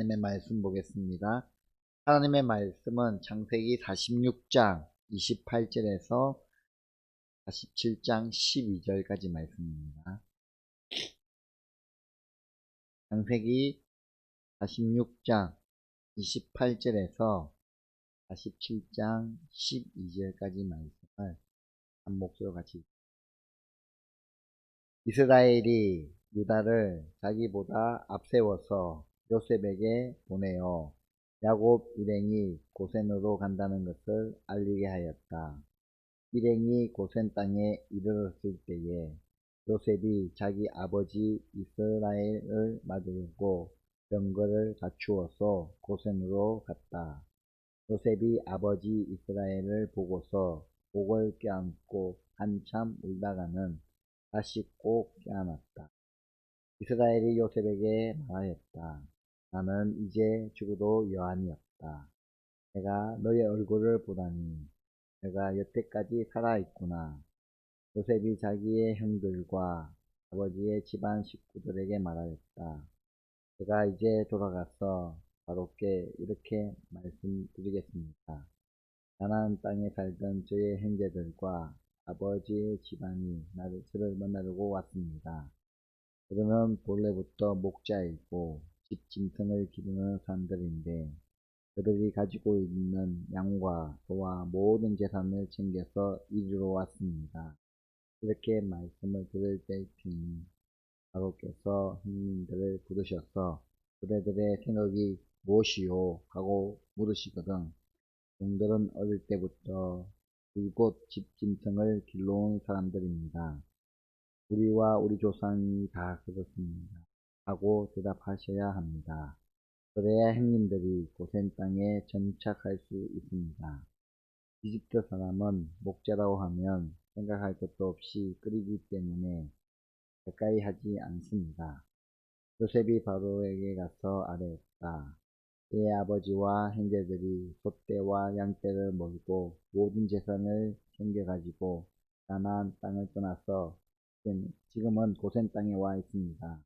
하나님의 말씀 보겠습니다. 하나님의 말씀은 창세기 46장 28절에서 47장 12절까지 말씀입니다. 창세기 46장 28절에서 47장 12절까지 말씀을 한 목소리로 같이 이스라엘이 유다를 자기보다 앞세워서 요셉에게 보내어 야곱 일행이 고센으로 간다는 것을 알리게 하였다. 일행이 고센 땅에 이르렀을 때에 요셉이 자기 아버지 이스라엘을 맞으려고 병거를 갖추어서 고센으로 갔다. 요셉이 아버지 이스라엘을 보고서 목을 껴안고 한참 울다가는 다시 꼭 껴안았다. 이스라엘이 요셉에게 말하였다. 나는 이제 죽어도 여한이 없다. 내가 너의 얼굴을 보다니 내가 여태까지 살아있구나. 요셉이 자기의 형들과 아버지의 집안 식구들에게 말하였다. 제가 이제 돌아가서 바로께 이렇게 말씀드리겠습니다. 가나안 땅에 살던 저의 형제들과 아버지의 집안이 저를 만나려고 왔습니다. 그들은 본래부터 목자이고 집 짐승을 기르는 사람들인데 그들이 가지고 있는 양과 소와 모든 재산을 챙겨서 이리로 왔습니다. 이렇게 말씀을 들을 때쯤 바로께서 형님들을 부르셔서 그대들의 생각이 무엇이요? 하고 물으시거든 종들은 어릴 때부터 줄곧 집 짐승을 길러온 사람들입니다. 우리와 우리 조상이 다 그렇습니다. 하고 대답하셔야 합니다. 그래야 형님들이 고센 땅에 정착할 수 있습니다. 이집트 사람은 목자라고 하면 생각할 것도 없이 끓이기 때문에 가까이 하지 않습니다. 요셉이 바로에게 가서 아뢰었다. 내 아버지와 형제들이 소떼와 양떼를 몰고 모든 재산을 챙겨가지고 가나안 땅을 떠나서 지금은 고센 땅에 와 있습니다.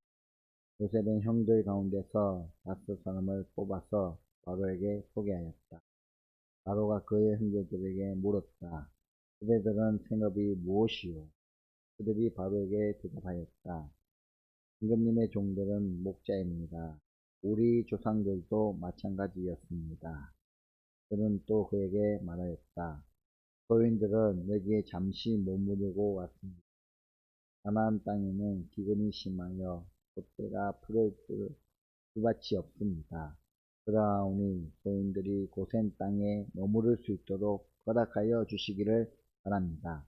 요셉은 형들 가운데서 5사람을 뽑아서 바로에게 소개하였다. 바로가 그의 형제들에게 물었다. 그대들은 생업이 무엇이요? 그들이 바로에게 대답하였다. 임금님의 종들은 목자입니다. 우리 조상들도 마찬가지였습니다. 그는 또 그에게 말하였다. 소인들은 여기에 잠시 머무르고 왔습니다. 가나안 땅에는 기근이 심하여 돛대가 풀을 풀밭이 없습니다. 그러하오니 소인들이 고센 땅에 머무를 수 있도록 허락하여 주시기를 바랍니다.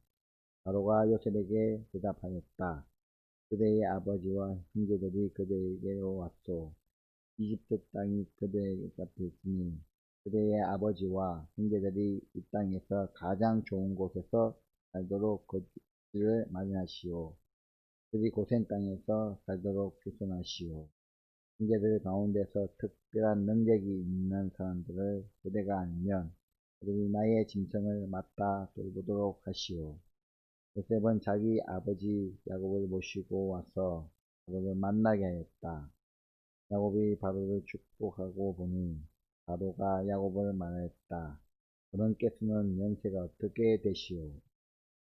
바로가 요셉에게 대답하였다. 그대의 아버지와 형제들이 그대에게로 왔소. 이집트 땅이 그대에게 잡혔으니 그대의 아버지와 형제들이 이 땅에서 가장 좋은 곳에서 살도록 거지를 마련하시오. 그들이 고센 땅에서 살도록 휴선하시오. 형제들 가운데서 특별한 능력이 있는 사람들을 그대가 아니면 그들이 나의 짐승을 맡아 돌보도록 하시오. 요셉은 자기 아버지 야곱을 모시고 와서 바로를 만나게 하였다. 야곱이 바로를 축복하고 보니 바로가 야곱을 말하였다. 어른께서는 연세가 어떻게 되시오?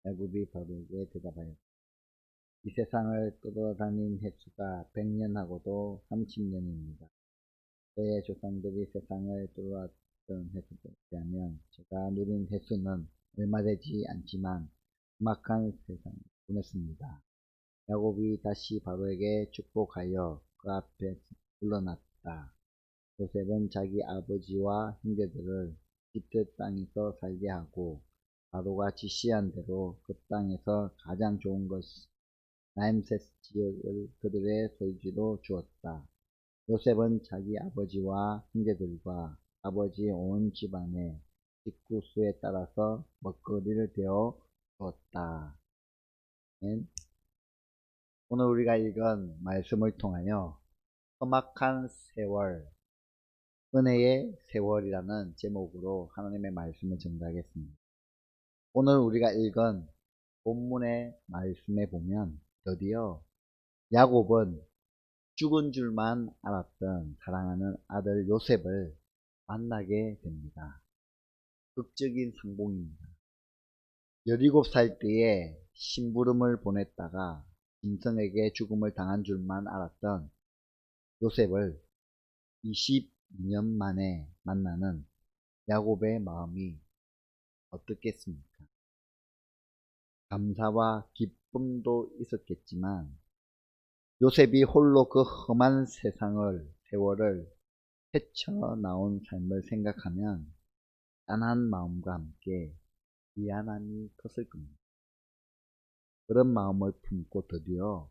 야곱이 바로에게 대답하였다. 이 세상을 떠돌아다닌 횟수가 100년하고도 30년입니다. 저의 조상들이 세상을 떠돌았던 횟수에 비하면 제가 누린 횟수는 얼마 되지 않지만 험악한 세상을 보냈습니다. 야곱이 다시 바로에게 축복하여 그 앞에 물러났다. 요셉은 자기 아버지와 형제들을 이집트 땅에서 살게 하고 바로가 지시한 대로 그 땅에서 가장 좋은 것 라임세스 지역을 그들의 소유지로 주었다. 요셉은 자기 아버지와 형제들과 아버지의 온 집안의 식구 수에 따라서 먹거리를 베어 주었다. 오늘 우리가 읽은 말씀을 통하여 험악한 세월, 은혜의 세월이라는 제목으로 하나님의 말씀을 전달하겠습니다. 오늘 우리가 읽은 본문의 말씀에 보면 드디어 야곱은 죽은 줄만 알았던 사랑하는 아들 요셉을 만나게 됩니다. 극적인 상봉입니다. 17살 때에 심부름을 보냈다가 짐승에게 죽음을 당한 줄만 알았던 요셉을 22년 만에 만나는 야곱의 마음이 어떻겠습니까? 감사와 기쁨도 있었겠지만 요셉이 홀로 그 험한 세월을 헤쳐나온 삶을 생각하면 짠한 마음과 함께 미안함이 컸을 겁니다. 그런 마음을 품고 드디어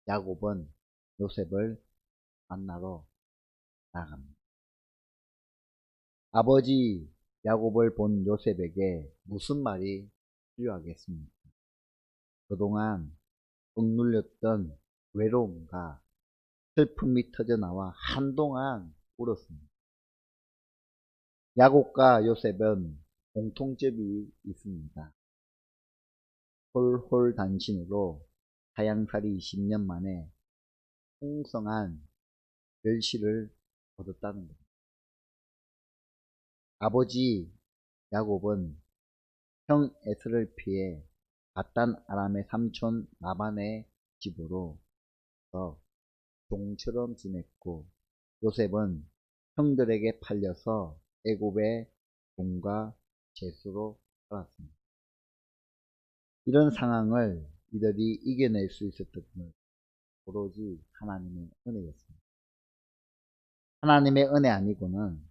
야곱은 요셉을 만나러 나갑니다. 아버지 야곱을 본 요셉에게 무슨 말이 필요하겠습니까? 그동안 억눌렸던 외로움과 슬픔이 터져나와 한동안 울었습니다. 야곱과 요셉은 공통점이 있습니다. 홀홀단신으로 사양살이 20년 만에 풍성한 결실을 얻었다는 것. 아버지 야곱은 형 에서를 피해 바단 아람의 삼촌 라반의 집으로 종처럼 지냈고 요셉은 형들에게 팔려서 애굽의 종과 제수로 살았습니다. 이런 상황을 이들이 이겨낼 수 있었던 것은 오로지 하나님의 은혜였습니다. 하나님의 은혜 아니고는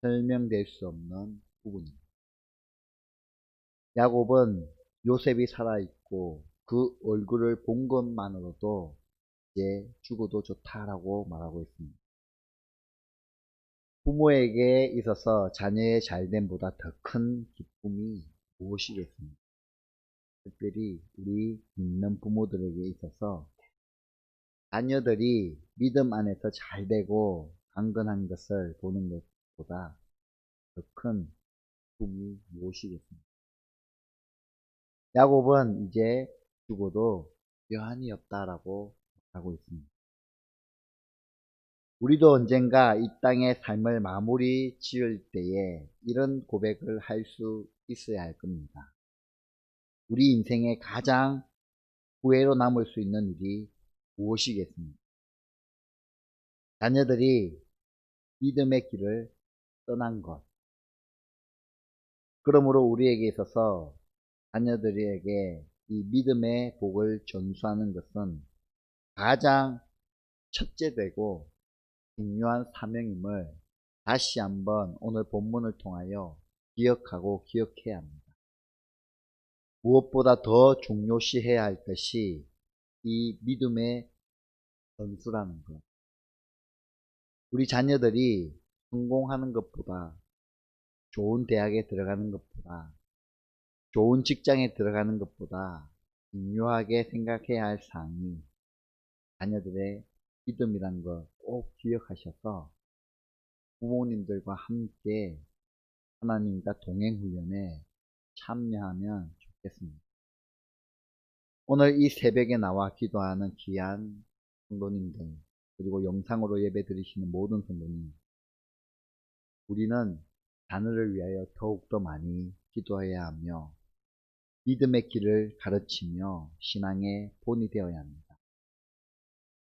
설명될 수 없는 부분입니다. 야곱은 요셉이 살아있고 그 얼굴을 본 것만으로도 이제 죽어도 좋다라고 말하고 있습니다. 부모에게 있어서 자녀의 잘됨보다 더 큰 기쁨이 무엇이겠습니까? 특별히 우리 믿는 부모들에게 있어서 자녀들이 믿음 안에서 잘되고 강건한 것을 보는 것보다 더 큰 기쁨이 무엇이겠습니까? 야곱은 이제 죽어도 여한이 없다라고 하고 있습니다. 우리도 언젠가 이 땅의 삶을 마무리 지을 때에 이런 고백을 할 수 있어야 할 겁니다. 우리 인생의 가장 후회로 남을 수 있는 일이 무엇이겠습니까? 자녀들이 믿음의 길을 떠난 것. 그러므로 우리에게 있어서 자녀들에게 이 믿음의 복을 전수하는 것은 가장 첫째되고 중요한 사명임을 다시 한번 오늘 본문을 통하여 기억하고 기억해야 합니다. 무엇보다 더 중요시해야 할 것이 이 믿음의 전수라는 것. 우리 자녀들이 성공하는 것보다, 좋은 대학에 들어가는 것보다, 좋은 직장에 들어가는 것보다 중요하게 생각해야 할 사항이 자녀들의 믿음이란 것 꼭 기억하셔서 부모님들과 함께 하나님과 동행훈련에 참여하면 좋겠습니다. 오늘 이 새벽에 나와 기도하는 귀한 성도님들, 그리고 영상으로 예배 드리시는 모든 성도님, 우리는 자녀를 위하여 더욱더 많이 기도해야 하며 믿음의 길을 가르치며 신앙의 본이 되어야 합니다.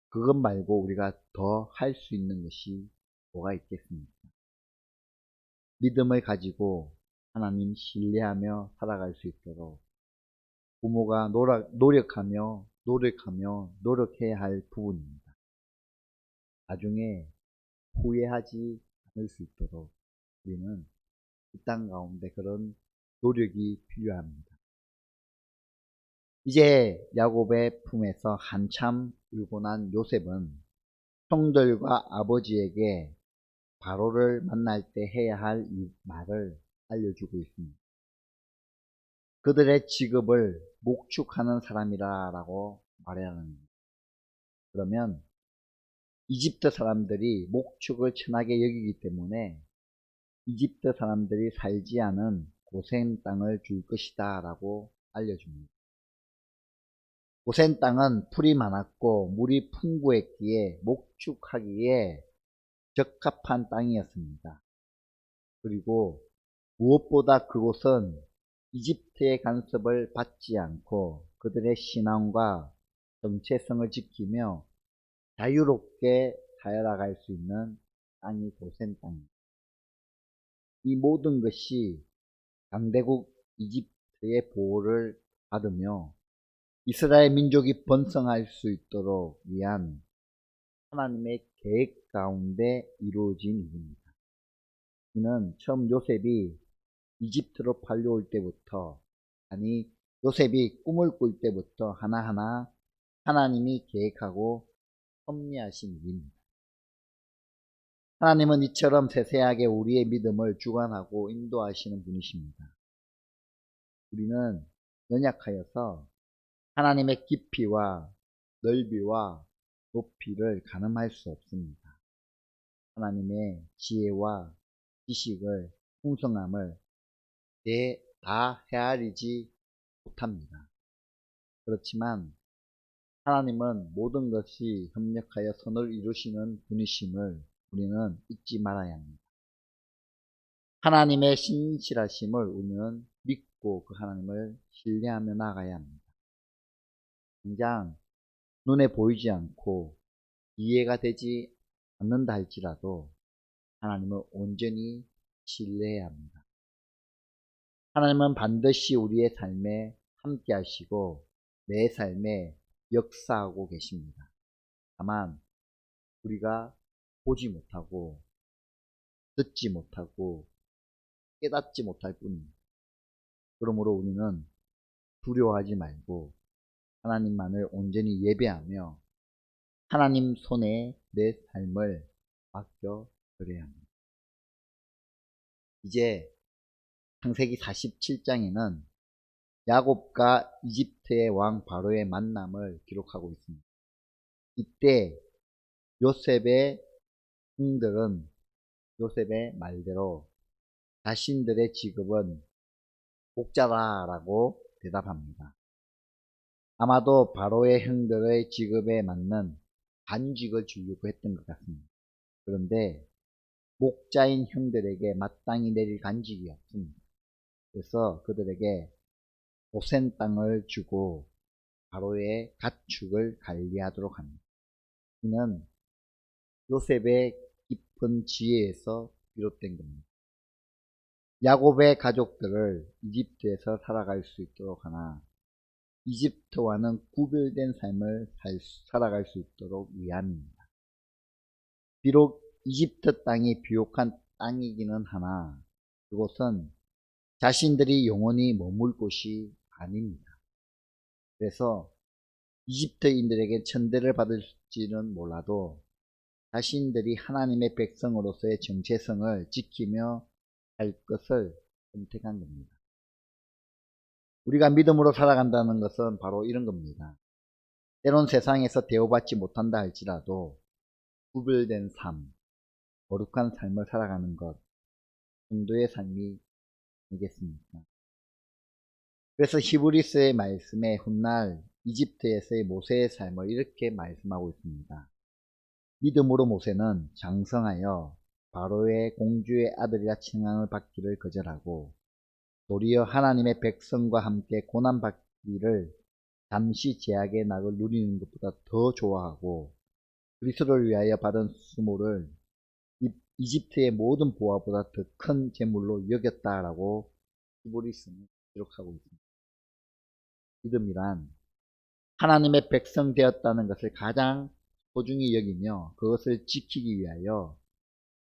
그것 말고 우리가 더 할 수 있는 것이 뭐가 있겠습니까? 믿음을 가지고 하나님 신뢰하며 살아갈 수 있도록 부모가 노력하며 노력해야 할 부분입니다. 나중에 후회하지 않을 수 있도록 우리는 이 땅 가운데 그런 노력이 필요합니다. 이제 야곱의 품에서 한참 울고 난 요셉은 형들과 아버지에게 바로를 만날 때 해야 할 이 말을 알려주고 있습니다. 그들의 직업을 목축하는 사람이라고 말해야 합니다. 그러면 이집트 사람들이 목축을 천하게 여기기 때문에 이집트 사람들이 살지 않은 고센 땅을 줄 것이다 라고 알려줍니다. 고센 땅은 풀이 많았고 물이 풍부했기에 목축하기에 적합한 땅이었습니다. 그리고 무엇보다 그곳은 이집트의 간섭을 받지 않고 그들의 신앙과 정체성을 지키며 자유롭게 살아갈 수 있는 땅이 고센 땅입니다. 이 모든 것이 강대국 이집트의 보호를 받으며 이스라엘 민족이 번성할 수 있도록 위한 하나님의 계획 가운데 이루어진 일입니다. 이는 처음 요셉이 이집트로 팔려올 때부터, 아니 요셉이 꿈을 꿀 때부터 하나하나 하나님이 계획하고 섭리하신 일입니다. 하나님은 이처럼 세세하게 우리의 믿음을 주관하고 인도하시는 분이십니다. 우리는 연약하여서 하나님의 깊이와 넓이와 높이를 가늠할 수 없습니다. 하나님의 지혜와 지식을, 풍성함을 다 헤아리지 못합니다. 그렇지만 하나님은 모든 것이 협력하여 선을 이루시는 분이심을 우리는 잊지 말아야 합니다. 하나님의 신실하심을 우리는 믿고 그 하나님을 신뢰하며 나아가야 합니다. 당장 눈에 보이지 않고 이해가 되지 않는다 할지라도 하나님을 온전히 신뢰해야 합니다. 하나님은 반드시 우리의 삶에 함께 하시고 내 삶에 역사하고 계십니다. 다만 우리가 보지 못하고 듣지 못하고 깨닫지 못할 뿐입니다. 그러므로 우리는 두려워하지 말고 하나님만을 온전히 예배하며 하나님 손에 내 삶을 맡겨 드려야 합니다. 이제 창세기 47장에는 야곱과 이집트의 왕 바로의 만남을 기록하고 있습니다. 이때 요셉의 형들은 요셉의 말대로 자신들의 직업은 목자다라고 대답합니다. 아마도 바로의 형들의 직업에 맞는 관직을 주려고 했던 것 같습니다. 그런데 목자인 형들에게 마땅히 내릴 관직이 없습니다. 그래서 그들에게 고센 땅을 주고 바로의 가축을 관리하도록 합니다. 이는 요셉의 깊은 지혜에서 비롯된 겁니다. 야곱의 가족들을 이집트에서 살아갈 수 있도록 하나 이집트와는 구별된 삶을 살아갈 수 있도록 위함입니다. 비록 이집트 땅이 비옥한 땅이기는 하나 그곳은 자신들이 영원히 머물 곳이 아닙니다. 그래서 이집트인들에게 천대를 받을지는 몰라도 자신들이 하나님의 백성으로서의 정체성을 지키며 할 것을 선택한 겁니다. 우리가 믿음으로 살아간다는 것은 바로 이런 겁니다. 때론 세상에서 대우받지 못한다 할지라도 구별된 삶, 거룩한 삶을 살아가는 것, 성도의 삶이 아니겠습니까? 그래서 히브리서의 말씀에 훗날 이집트에서의 모세의 삶을 이렇게 말씀하고 있습니다. 믿음으로 모세는 장성하여 바로의 공주의 아들이라 칭함을 받기를 거절하고 도리어 하나님의 백성과 함께 고난받기를 잠시 제약의 낙을 누리는 것보다 더 좋아하고 그리스도를 위하여 받은 수모를 이집트의 모든 보화보다 더 큰 재물로 여겼다라고 히브리서는 기록하고 있습니다. 믿음이란 하나님의 백성 되었다는 것을 가장 소중히 여기며 그것을 지키기 위하여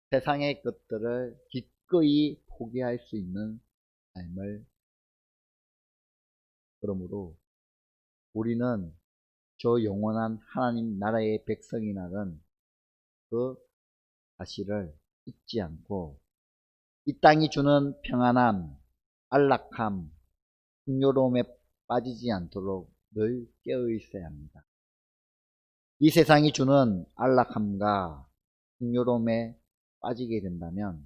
세상의 것들을 기꺼이 포기할 수 있는 삶을 그러므로 우리는 저 영원한 하나님 나라의 백성이라는 그 사실을 잊지 않고 이 땅이 주는 평안함, 안락함, 풍요로움에 빠지지 않도록 늘 깨어 있어야 합니다. 이 세상이 주는 안락함과 풍요로움에 빠지게 된다면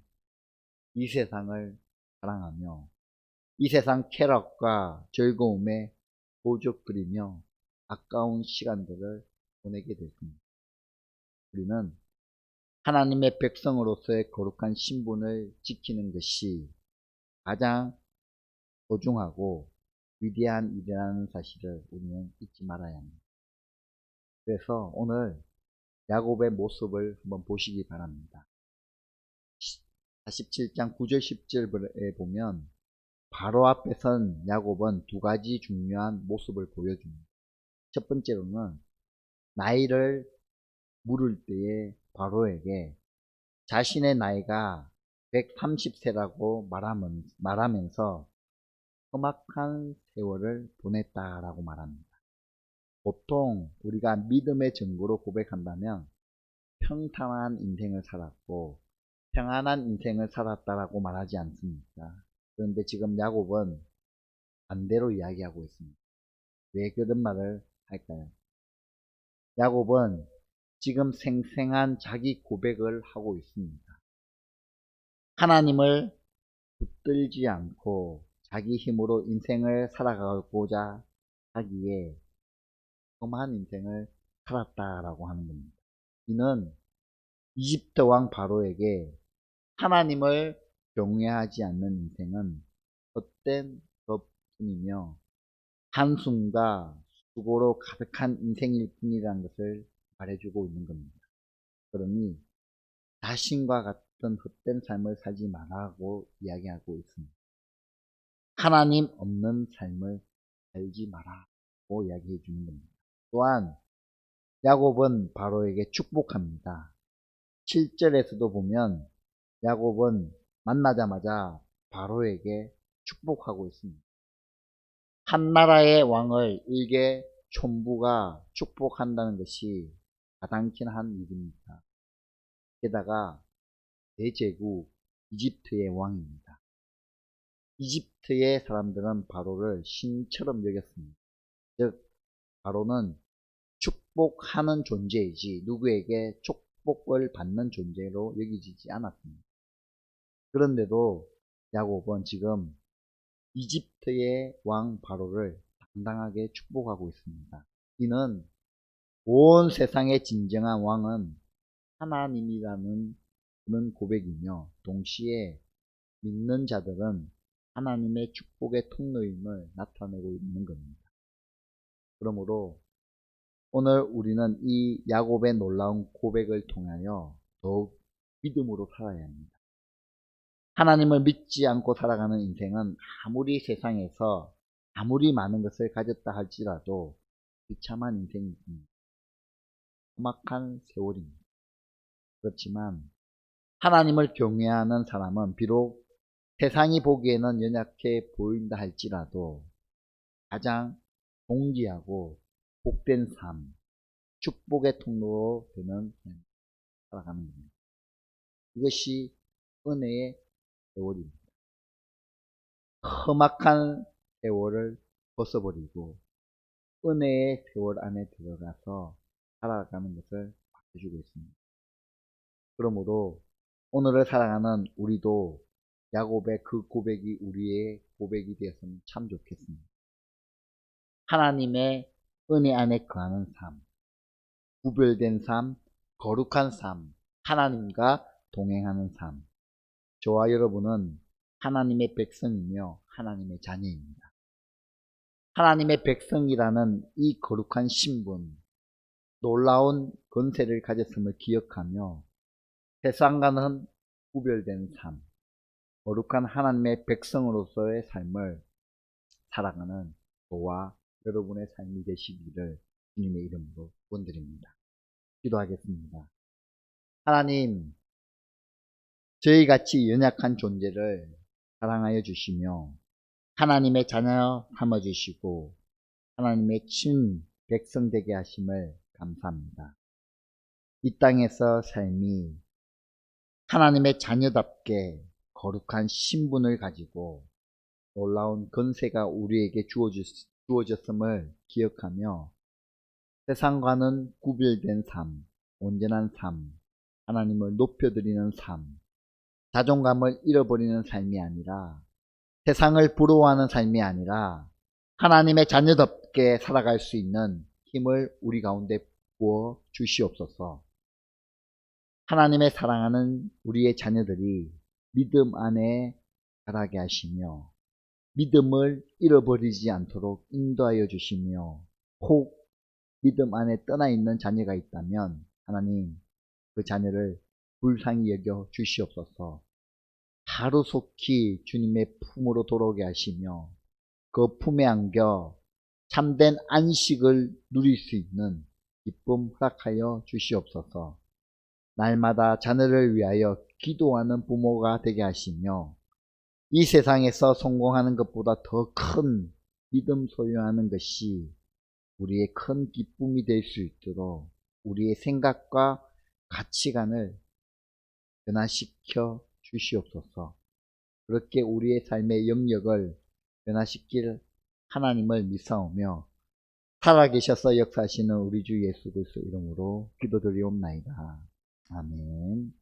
이 세상을 사랑하며 이 세상 쾌락과 즐거움에 도적거리며 아까운 시간들을 보내게 됐습니다. 우리는 하나님의 백성으로서의 거룩한 신분을 지키는 것이 가장 소중하고 위대한 일이라는 사실을 우리는 잊지 말아야 합니다. 그래서 오늘 야곱의 모습을 한번 보시기 바랍니다. 47장 9절 10절에 보면 바로 앞에 선 야곱은 두 가지 중요한 모습을 보여줍니다. 첫 번째로는 나이를 물을 때에 바로에게 자신의 나이가 130세라고 말하면서 험악한 세월을 보냈다라고 말합니다. 보통 우리가 믿음의 증거로 고백한다면 평탄한 인생을 살았고 평안한 인생을 살았다라고 말하지 않습니까? 그런데 지금 야곱은 반대로 이야기하고 있습니다. 왜 그런 말을 할까요? 야곱은 지금 생생한 자기 고백을 하고 있습니다. 하나님을 붙들지 않고 자기 힘으로 인생을 살아가고자 하기에 험한 인생을 살았다라고 하는 겁니다. 이는 이집트 왕 바로에게 하나님을 경외하지 않는 인생은 헛된 것뿐이며 한숨과 수고로 가득한 인생일 뿐이라는 것을 말해주고 있는 겁니다. 그러니 자신과 같은 헛된 삶을 살지 말라고 이야기하고 있습니다. 하나님 없는 삶을 살지 마라고 이야기해 주는 겁니다. 또한 야곱은 바로에게 축복합니다. 7절에서도 보면 야곱은 만나자마자 바로에게 축복하고 있습니다. 한 나라의 왕을 일개 촌부가 축복한다는 것이 가당키나 한 일입니다. 게다가 대제국 이집트의 왕입니다. 이집트의 사람들은 바로를 신처럼 여겼습니다. 즉 바로는 축복하는 존재이지 누구에게 축복을 받는 존재로 여기지지 않았습니다. 그런데도 야곱은 지금 이집트의 왕 바로를 당당하게 축복하고 있습니다. 이는 온 세상의 진정한 왕은 하나님이라는 그런 고백이며 동시에 믿는 자들은 하나님의 축복의 통로임을 나타내고 있는 겁니다. 그러므로 오늘 우리는 이 야곱의 놀라운 고백을 통하여 더욱 믿음으로 살아야 합니다. 하나님을 믿지 않고 살아가는 인생은 아무리 세상에서 아무리 많은 것을 가졌다 할지라도 비참한 인생입니다. 험악한 세월입니다. 그렇지만 하나님을 경외하는 사람은 비록 세상이 보기에는 연약해 보인다 할지라도 가장 존귀하고 복된 삶, 축복의 통로로 되는 삶을 살아가는 겁니다. 이것이 은혜의 세월입니다. 험악한 세월을 벗어버리고 은혜의 세월 안에 들어가서 살아가는 것을 가르쳐주고 있습니다. 그러므로 오늘을 살아가는 우리도 야곱의 그 고백이 우리의 고백이 되었으면 참 좋겠습니다. 하나님의 은혜 안에 거하는 삶, 구별된 삶, 거룩한 삶, 하나님과 동행하는 삶. 저와 여러분은 하나님의 백성이며 하나님의 자녀입니다. 하나님의 백성이라는 이 거룩한 신분, 놀라운 권세를 가졌음을 기억하며 세상과는 구별된 삶, 거룩한 하나님의 백성으로서의 삶을 살아가는 저와 여러분의 삶이 되시기를 주님의 이름으로 축원드립니다. 기도하겠습니다. 하나님, 저희같이 연약한 존재를 사랑하여 주시며 하나님의 자녀 삼아주시고 하나님의 친 백성 되게 하심을 감사합니다. 이 땅에서 삶이 하나님의 자녀답게 거룩한 신분을 가지고 놀라운 권세가 우리에게 주어졌음을 기억하며 세상과는 구별된 삶, 온전한 삶, 하나님을 높여드리는 삶, 자존감을 잃어버리는 삶이 아니라 세상을 부러워하는 삶이 아니라 하나님의 자녀답게 살아갈 수 있는 힘을 우리 가운데 부어 주시옵소서. 하나님의 사랑하는 우리의 자녀들이 믿음 안에 자라게 하시며 믿음을 잃어버리지 않도록 인도하여 주시며 혹 믿음 안에 떠나 있는 자녀가 있다면 하나님 그 자녀를 불쌍히 여겨 주시옵소서. 하루속히 주님의 품으로 돌아오게 하시며 그 품에 안겨 참된 안식을 누릴 수 있는 기쁨 허락하여 주시옵소서. 날마다 자녀를 위하여 기도하는 부모가 되게 하시며 이 세상에서 성공하는 것보다 더 큰 믿음 소유하는 것이 우리의 큰 기쁨이 될 수 있도록 우리의 생각과 가치관을 변화시켜 주시옵소서. 그렇게 우리의 삶의 영역을 변화시킬 하나님을 믿사오며 살아계셔서 역사하시는 우리 주 예수 그리스도 이름으로 기도드리옵나이다. 아멘.